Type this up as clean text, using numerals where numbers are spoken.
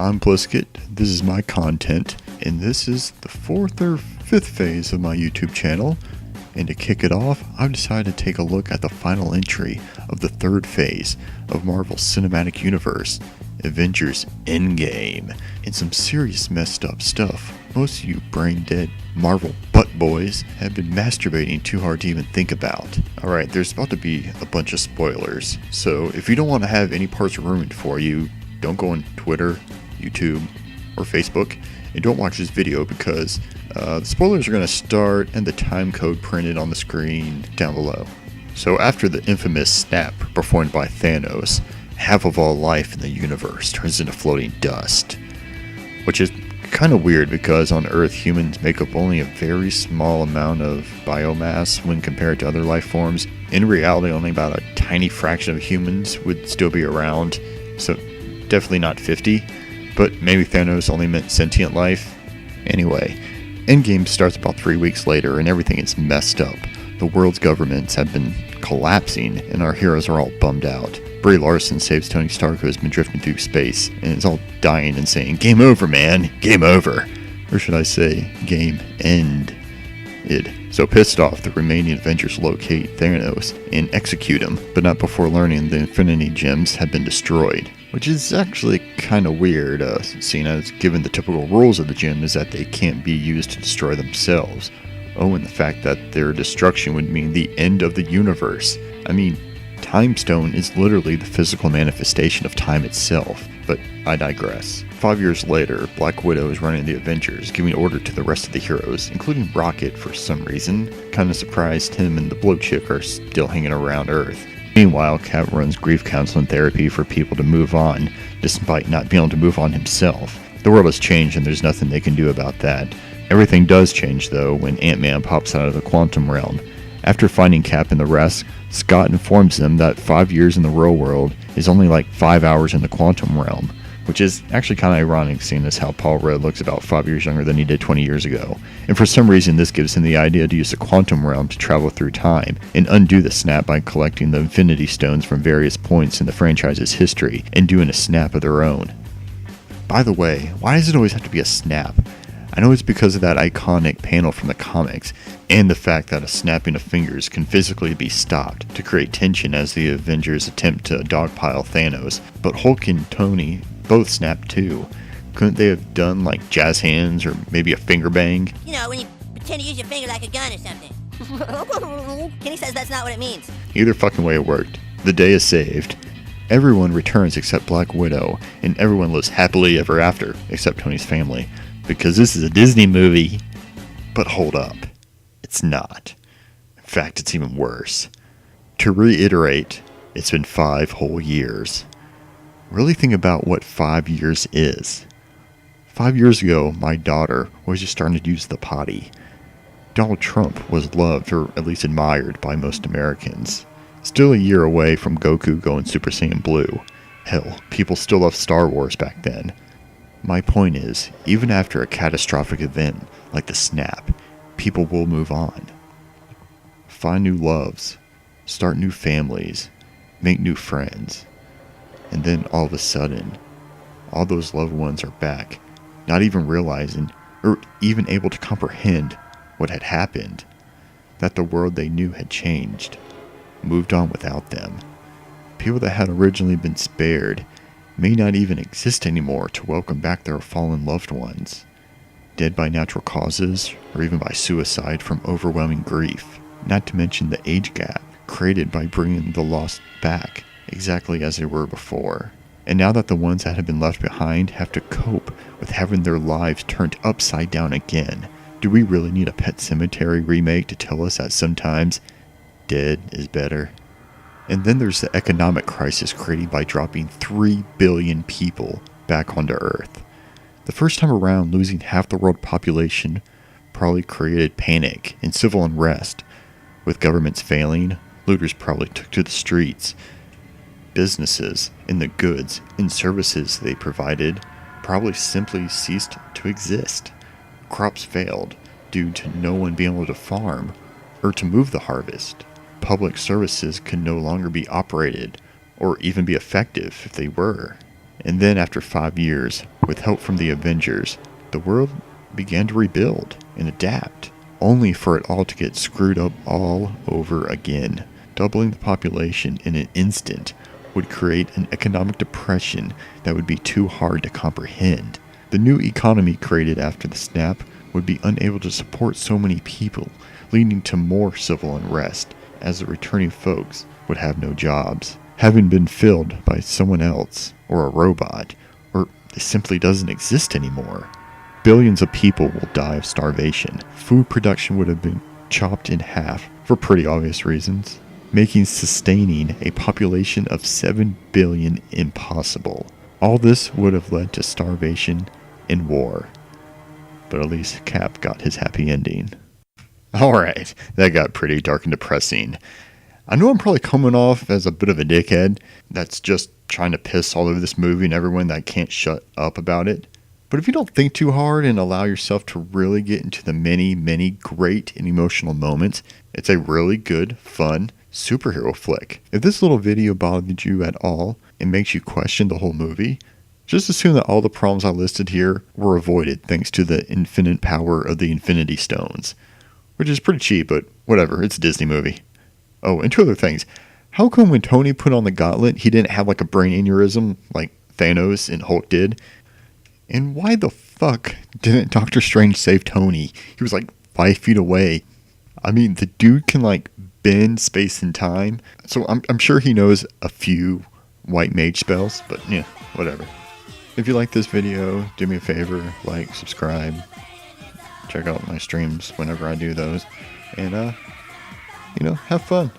I'm Plisket, this is my content, and this is the 4th or 5th phase of my YouTube channel. And to kick it off, I've decided to take a look at the final entry of the 3rd phase of Marvel's Cinematic Universe, Avengers Endgame, and some serious messed up stuff. Most of you brain-dead Marvel butt boys have been masturbating too hard to even think about. Alright, there's about to be a bunch of spoilers, so if you don't want to have any parts ruined for you, don't go on Twitter, YouTube, or Facebook, and don't watch this video because the spoilers are going to start and the time code printed on the screen down below. So after the infamous snap performed by Thanos, half of all life in the universe turns into floating dust. Which is kind of weird because on Earth humans make up only a very small amount of biomass when compared to other life forms. In reality, only about a tiny fraction of humans would still be around, so definitely not 50, but maybe Thanos only meant sentient life. Anyway, Endgame starts about 3 weeks later and everything is messed up. The world's governments have been collapsing and our heroes are all bummed out. Brie Larson saves Tony Stark, who has been drifting through space and is all dying and saying, "Game over, man, game over." Or should I say, game end. So pissed off, the remaining Avengers locate Thanos and execute him, but not before learning the Infinity Gems had been destroyed. Which is actually kind of weird, seeing as given the typical rules of the gem is that they can't be used to destroy themselves. Oh, and the fact that their destruction would mean the end of the universe. I mean, Time Stone is literally the physical manifestation of time itself, but I digress. 5 years later, Black Widow is running the Avengers, giving order to the rest of the heroes, including Rocket for some reason. Kinda surprised him and the Blow Chick are still hanging around Earth. Meanwhile, Cap runs grief counseling therapy for people to move on, despite not being able to move on himself. The world has changed and there's nothing they can do about that. Everything does change though when Ant-Man pops out of the quantum realm. After finding Cap and the rest, Scott informs them that 5 years in the real world is only like 5 hours in the quantum realm, which is actually kind of ironic seeing as how Paul Rudd looks about 5 years younger than he did 20 years ago. And for some reason this gives him the idea to use the quantum realm to travel through time and undo the snap by collecting the Infinity Stones from various points in the franchise's history and doing a snap of their own. By the way, why does it always have to be a snap? I know it's because of that iconic panel from the comics, and the fact that a snapping of fingers can physically be stopped to create tension as the Avengers attempt to dogpile Thanos, but Hulk and Tony both snap too. Couldn't they have done like jazz hands or maybe a finger bang? You know, when you pretend to use your finger like a gun or something. Kenny says that's not what it means. Either fucking way it worked. The day is saved. Everyone returns except Black Widow, and everyone lives happily ever after, except Tony's family. Because this is a Disney movie. But hold up, it's not. In fact, it's even worse. To reiterate, it's been 5 whole years. Really think about what 5 years is. 5 years ago, my daughter was just starting to use the potty. Donald Trump was loved, or at least admired, by most Americans. Still a year away from Goku going Super Saiyan Blue. Hell, people still loved Star Wars back then. My point is, even after a catastrophic event like the snap, people will move on. Find new loves, start new families, make new friends. And then all of a sudden, all those loved ones are back, not even realizing or even able to comprehend what had happened, that the world they knew had changed, moved on without them. People that had originally been spared may not even exist anymore to welcome back their fallen loved ones, dead by natural causes or even by suicide from overwhelming grief, not to mention the age gap created by bringing the lost back exactly as they were before. And now that the ones that have been left behind have to cope with having their lives turned upside down again, do we really need a Pet Sematary remake to tell us that sometimes dead is better? And then there's the economic crisis created by dropping 3 billion people back onto Earth. The first time around, losing half the world population probably created panic and civil unrest. With governments failing, looters probably took to the streets. Businesses and the goods and services they provided probably simply ceased to exist. Crops failed due to no one being able to farm or to move the harvest. Public services could no longer be operated or even be effective if they were. And then after 5 years, with help from the Avengers, the world began to rebuild and adapt, only for it all to get screwed up all over again. Doubling the population in an instant would create an economic depression that would be too hard to comprehend. The new economy created after the snap would be unable to support so many people, leading to more civil unrest, as the returning folks would have no jobs, having been filled by someone else, or a robot, or it simply doesn't exist anymore. Billions of people will die of starvation. Food production would have been chopped in half for pretty obvious reasons, making sustaining a population of 7 billion impossible. All this would have led to starvation and war. But at least Cap got his happy ending. Alright, that got pretty dark and depressing. I know I'm probably coming off as a bit of a dickhead that's just trying to piss all over this movie and everyone that can't shut up about it. But if you don't think too hard and allow yourself to really get into the many, many great and emotional moments, it's a really good, fun superhero flick. If this little video bothered you at all and makes you question the whole movie, just assume that all the problems I listed here were avoided thanks to the infinite power of the Infinity Stones. Which is pretty cheap, but whatever, it's a Disney movie. Oh, and two other things. How come when Tony put on the gauntlet, he didn't have like a brain aneurysm like Thanos and Hulk did? And why the fuck didn't Doctor Strange save Tony? He was like 5 feet away. I mean, the dude can like bend space and time. So I'm sure he knows a few white mage spells, but yeah, whatever. If you like this video, do me a favor, like, subscribe, check out my streams whenever I do those, and have fun.